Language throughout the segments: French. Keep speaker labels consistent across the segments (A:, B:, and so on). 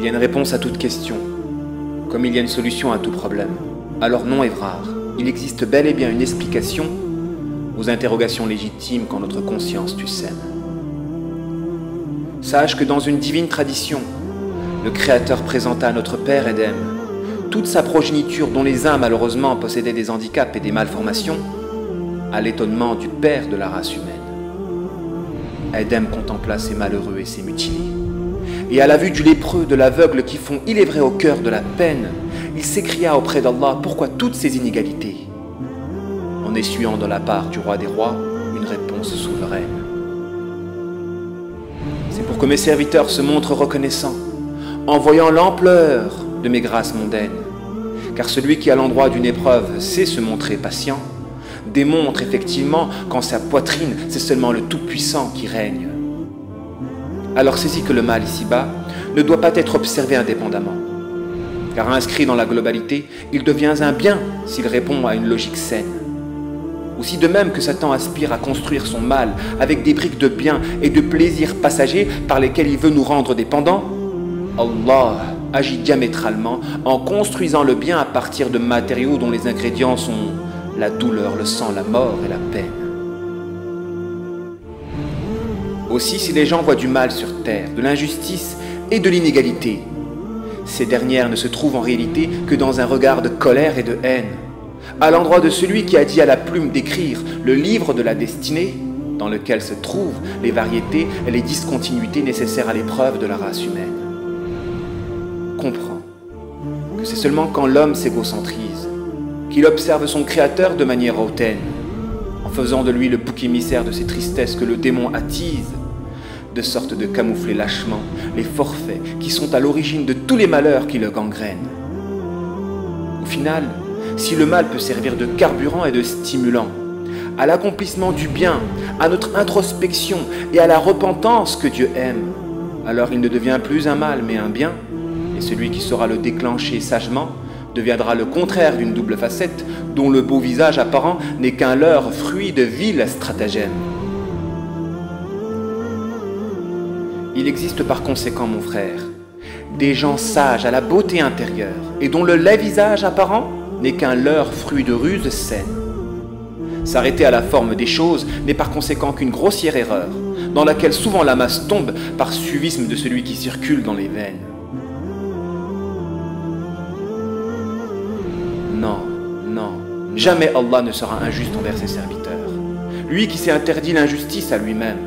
A: Il y a une réponse à toute question, comme il y a une solution à tout problème. Alors non, Évrard, il existe bel et bien une explication aux interrogations légitimes qu'en notre conscience tu sèmes. Sache que dans une divine tradition, le Créateur présenta à notre Père Édem toute sa progéniture dont les uns malheureusement possédaient des handicaps et des malformations, à l'étonnement du Père de la race humaine. Édem contempla ces malheureux et ces mutilés. Et à la vue du lépreux, de l'aveugle qui font, il est vrai, au cœur de la peine, il s'écria auprès d'Allah, pourquoi toutes ces inégalités? En essuyant de la part du roi des rois une réponse souveraine. C'est pour que mes serviteurs se montrent reconnaissants, en voyant l'ampleur de mes grâces mondaines. Car celui qui, à l'endroit d'une épreuve, sait se montrer patient, démontre effectivement qu'en sa poitrine, c'est seulement le Tout-Puissant qui règne. Alors saisis que le mal ici-bas ne doit pas être observé indépendamment. Car inscrit dans la globalité, il devient un bien s'il répond à une logique saine. Aussi de même que Satan aspire à construire son mal avec des briques de bien et de plaisirs passagers par lesquels il veut nous rendre dépendants, Allah agit diamétralement en construisant le bien à partir de matériaux dont les ingrédients sont la douleur, le sang, la mort et la peine. Aussi, si les gens voient du mal sur terre, de l'injustice et de l'inégalité, ces dernières ne se trouvent en réalité que dans un regard de colère et de haine, à l'endroit de celui qui a dit à la plume d'écrire le livre de la destinée, dans lequel se trouvent les variétés et les discontinuités nécessaires à l'épreuve de la race humaine. Comprends que c'est seulement quand l'homme s'égocentrise qu'il observe son créateur de manière hautaine, en faisant de lui le bouc émissaire de ses tristesses que le démon attise, de sorte de camoufler lâchement les forfaits qui sont à l'origine de tous les malheurs qui le gangrènent. Au final, si le mal peut servir de carburant et de stimulant, à l'accomplissement du bien, à notre introspection et à la repentance que Dieu aime, alors il ne devient plus un mal mais un bien, et celui qui saura le déclencher sagement deviendra le contraire d'une double facette dont le beau visage apparent n'est qu'un leurre fruit de vils stratagèmes. Il existe par conséquent, mon frère, des gens sages à la beauté intérieure et dont le laid visage apparent n'est qu'un leurre fruit de ruses saines. S'arrêter à la forme des choses n'est par conséquent qu'une grossière erreur, dans laquelle souvent la masse tombe par suivisme de celui qui circule dans les veines. Non, non, jamais Allah ne sera injuste envers ses serviteurs. Lui qui s'est interdit l'injustice à lui-même.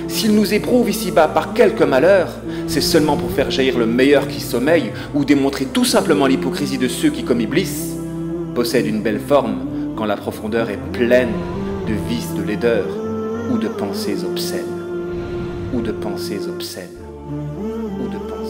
A: S'il nous éprouve ici-bas par quelque malheur, c'est seulement pour faire jaillir le meilleur qui sommeille ou démontrer tout simplement l'hypocrisie de ceux qui, comme Iblis, possèdent une belle forme quand la profondeur est pleine de vices, de laideur ou de pensées obscènes. Ou de pensées obscènes. Ou de pensées